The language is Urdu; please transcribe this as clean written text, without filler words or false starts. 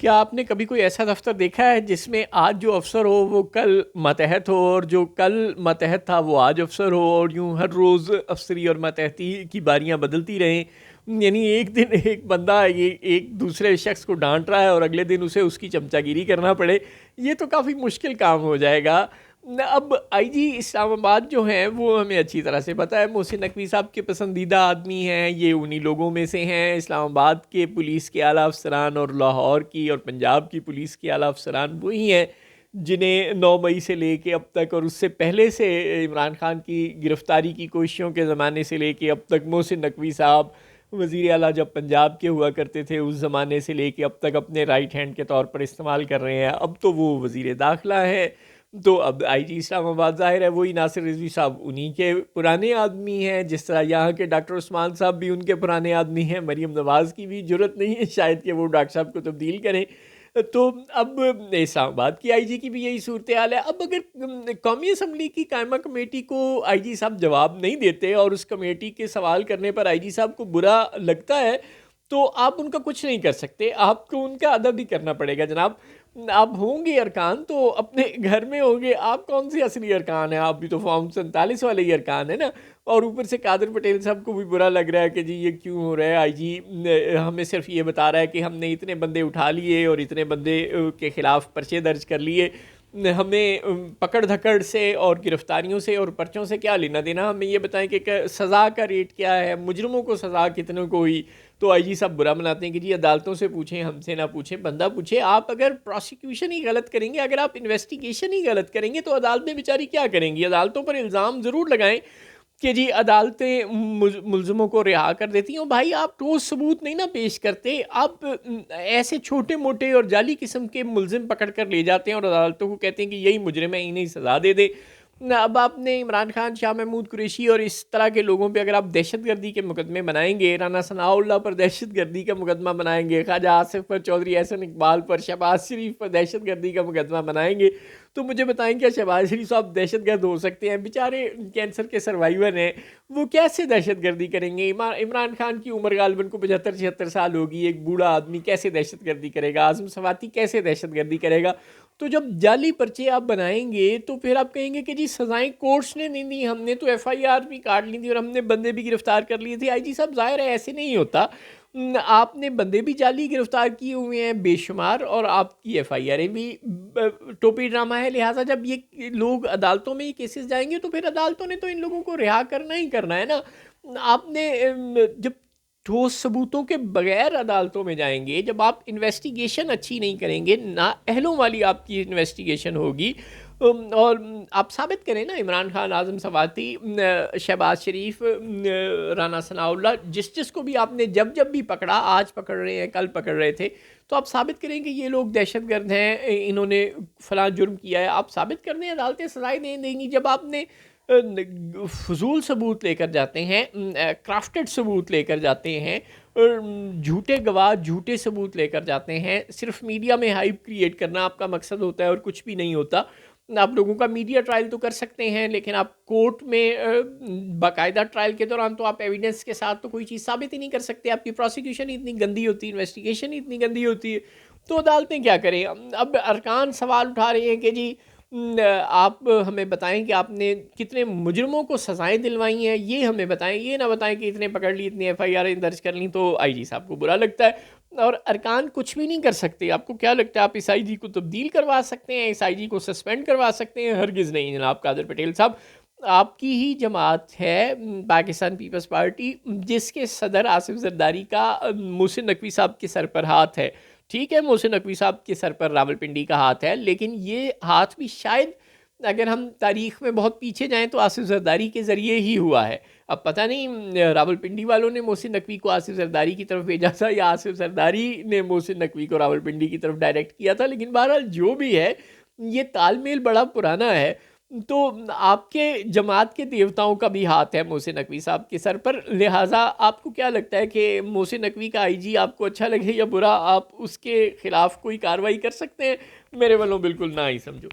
کیا آپ نے کبھی کوئی ایسا دفتر دیکھا ہے جس میں آج جو افسر ہو وہ کل ماتحت ہو، اور جو کل ماتحت تھا وہ آج افسر ہو، اور یوں ہر روز افسری اور ماتحتی کی باریاں بدلتی رہیں؟ یعنی ایک دن ایک بندہ یہ ایک دوسرے شخص کو ڈانٹ رہا ہے اور اگلے دن اسے اس کی چمچا گیری کرنا پڑے، یہ تو کافی مشکل کام ہو جائے گا۔ اب آئی جی اسلام آباد جو ہیں وہ ہمیں اچھی طرح سے پتہ ہے، محسن نقوی صاحب کے پسندیدہ آدمی ہیں، یہ انہی لوگوں میں سے ہیں۔ اسلام آباد کے پولیس کے اعلیٰ افسران اور لاہور کی اور پنجاب کی پولیس کے اعلیٰ افسران وہی ہیں جنہیں 9 مئی سے لے کے اب تک، اور اس سے پہلے سے عمران خان کی گرفتاری کی کوششوں کے زمانے سے لے کے اب تک، محسن نقوی صاحب وزیر اعلیٰ جب پنجاب کے ہوا کرتے تھے اس زمانے سے لے کے اب تک اپنے رائٹ ہینڈ کے طور پر استعمال کر رہے ہیں۔ اب تو وہ وزیر داخلہ ہے، تو اب آئی جی اسلام آباد ظاہر ہے وہی ناصر رضوی صاحب انہی کے پرانے آدمی ہیں، جس طرح یہاں کے ڈاکٹر عثمان صاحب بھی ان کے پرانے آدمی ہیں۔ مریم نواز کی بھی جرت نہیں ہے شاید کہ وہ ڈاکٹر صاحب کو تبدیل کریں۔ تو اب اسلام آباد کی آئی جی کی بھی یہی صورتحال ہے۔ اب اگر قومی اسمبلی کی قائمہ کمیٹی کو آئی جی صاحب جواب نہیں دیتے اور اس کمیٹی کے سوال کرنے پر آئی جی صاحب کو برا لگتا ہے تو آپ ان کا کچھ نہیں کر سکتے، آپ کو ان کا ادب ہی کرنا پڑے گا جناب۔ آپ ہوں گے ارکان تو اپنے گھر میں ہوں گے، آپ کون سی اصلی ارکان ہیں؟ آپ بھی تو فارم 47 والے ہی ارکان ہیں نا۔ اور اوپر سے قادر پٹیل صاحب کو بھی برا لگ رہا ہے کہ جی یہ کیوں ہو رہا ہے، آئی جی ہمیں صرف یہ بتا رہا ہے کہ ہم نے اتنے بندے اٹھا لیے اور اتنے بندے کے خلاف پرچے درج کر لیے، ہمیں پکڑ دھکڑ سے اور گرفتاریوں سے اور پرچوں سے کیا لینا دینا، ہمیں یہ بتائیں کہ سزا کا ریٹ کیا ہے، مجرموں کو سزا کتنے کو ہوئی۔ تو آئی جی صاحب برا مناتے ہیں کہ جی عدالتوں سے پوچھیں، ہم سے نہ پوچھیں۔ بندہ پوچھے، آپ اگر پروسیکیوشن ہی غلط کریں گے، اگر آپ انویسٹیگیشن ہی غلط کریں گے تو عدالتیں بیچاری کیا کریں گی؟ عدالتوں پر الزام ضرور لگائیں کہ جی عدالتیں ملزموں کو رہا کر دیتی ہیں۔ بھائی آپ ٹھوس ثبوت نہیں نا پیش کرتے، آپ ایسے چھوٹے موٹے اور جعلی قسم کے ملزم پکڑ کر لے جاتے ہیں اور عدالتوں کو کہتے ہیں کہ یہی مجرم ہے، انہیں سزا دے دے۔ اب آپ نے عمران خان، شاہ محمود قریشی اور اس طرح کے لوگوں پہ اگر آپ دہشت گردی کے مقدمے بنائیں گے، رانا ثناء اللہ پر دہشت گردی کا مقدمہ بنائیں گے، خواجہ آصف پر، چودھری احسن اقبال پر، شہباز شریف پر دہشت گردی کا مقدمہ بنائیں گے، تو مجھے بتائیں کیا شہباز شریف صاحب دہشت گرد ہو سکتے ہیں؟ بیچارے کینسر کے سروائیور ہیں، وہ کیسے دہشت گردی کریں گے؟ عمران خان کی عمر غالباً کو 75-76 سال ہوگی، ایک بوڑھا آدمی کیسے دہشت گردی کرے گا؟ اعظم سواتی کیسے دہشت گردی کرے گا؟ تو جب جعلی پرچے آپ بنائیں گے تو پھر آپ کہیں گے کہ جی سزائیں کورٹس نے نہیں دی، ہم نے تو ایف آئی آر بھی کاٹ لی تھی اور ہم نے بندے بھی گرفتار کر لیے تھے۔ آئی جی صاحب ظاہر ہے ایسے نہیں ہوتا، آپ نے بندے بھی جعلی گرفتار کیے ہوئے ہیں بے شمار، اور آپ کی ایف آئی آریں بھی ٹوپی ڈرامہ ہے۔ لہٰذا جب یہ لوگ عدالتوں میں یہ کیسز جائیں گے تو پھر عدالتوں نے تو ان لوگوں کو رہا کرنا ہی کرنا ہے نا۔ آپ نے جب ٹھوس ثبوتوں کے بغیر عدالتوں میں جائیں گے، جب آپ انویسٹیگیشن اچھی نہیں کریں گے، نا اہلوں والی آپ کی انویسٹیگیشن ہوگی، اور آپ ثابت کریں نا، عمران خان، اعظم سواتی، شہباز شریف، رانا ثناء اللہ، جس کو بھی آپ نے جب بھی پکڑا، آج پکڑ رہے ہیں، کل پکڑ رہے تھے، تو آپ ثابت کریں کہ یہ لوگ دہشت گرد ہیں، انہوں نے فلاں جرم کیا ہے، آپ ثابت کر دیں، عدالتیں سزائیں دیں گی۔ جب آپ نے فضول ثبوت لے کر جاتے ہیں، کرافٹڈ ثبوت لے کر جاتے ہیں، جھوٹے گواہ، جھوٹے ثبوت لے کر جاتے ہیں، صرف میڈیا میں ہائپ کریٹ کرنا آپ کا مقصد ہوتا ہے اور کچھ بھی نہیں ہوتا۔ آپ لوگوں کا میڈیا ٹرائل تو کر سکتے ہیں، لیکن آپ کورٹ میں باقاعدہ ٹرائل کے دوران تو آپ ایویڈنس کے ساتھ تو کوئی چیز ثابت ہی نہیں کر سکتے۔ آپ کی پروسیکیوشن ہی اتنی گندی ہوتی ہے، انویسٹیگیشن ہی اتنی گندی ہوتی ہے، تو عدالتیں کیا کریں؟ اب ارکان سوال اٹھا رہے ہیں کہ جی آپ ہمیں بتائیں کہ آپ نے کتنے مجرموں کو سزائیں دلوائی ہیں، یہ ہمیں بتائیں، یہ نہ بتائیں کہ اتنے پکڑ لی، اتنی ایف آئی آریں درج کر لیں، تو آئی جی صاحب کو برا لگتا ہے۔ اور ارکان کچھ بھی نہیں کر سکتے۔ آپ کو کیا لگتا ہے آپ اس آئی جی کو تبدیل کروا سکتے ہیں، اس آئی جی کو سسپینڈ کروا سکتے ہیں؟ ہرگز نہیں جناب قادر پٹیل صاحب۔ آپ کی ہی جماعت ہے پاکستان پیپلز پارٹی، جس کے صدر آصف زرداری کا محسن نقوی صاحب کے سر پر ہاتھ ہے۔ ٹھیک ہے، محسن نقوی صاحب کے سر پر راولپنڈی کا ہاتھ ہے، لیکن یہ ہاتھ بھی شاید اگر ہم تاریخ میں بہت پیچھے جائیں تو آصف زرداری کے ذریعے ہی ہوا ہے۔ اب پتہ نہیں راولپنڈی والوں نے محسن نقوی کو آصف زرداری کی طرف بھیجا تھا یا آصف زرداری نے محسن نقوی کو راولپنڈی کی طرف ڈائریکٹ کیا تھا، لیکن بہرحال جو بھی ہے یہ تال میل بڑا پرانا ہے۔ تو آپ کے جماعت کے دیوتاؤں کا بھی ہاتھ ہے محسن نقوی صاحب کے سر پر، لہٰذا آپ کو کیا لگتا ہے کہ محسن نقوی کا آئی جی آپ کو اچھا لگے یا برا، آپ اس کے خلاف کوئی کارروائی کر سکتے ہیں؟ میرے والوں بالکل نہ ہی سمجھو۔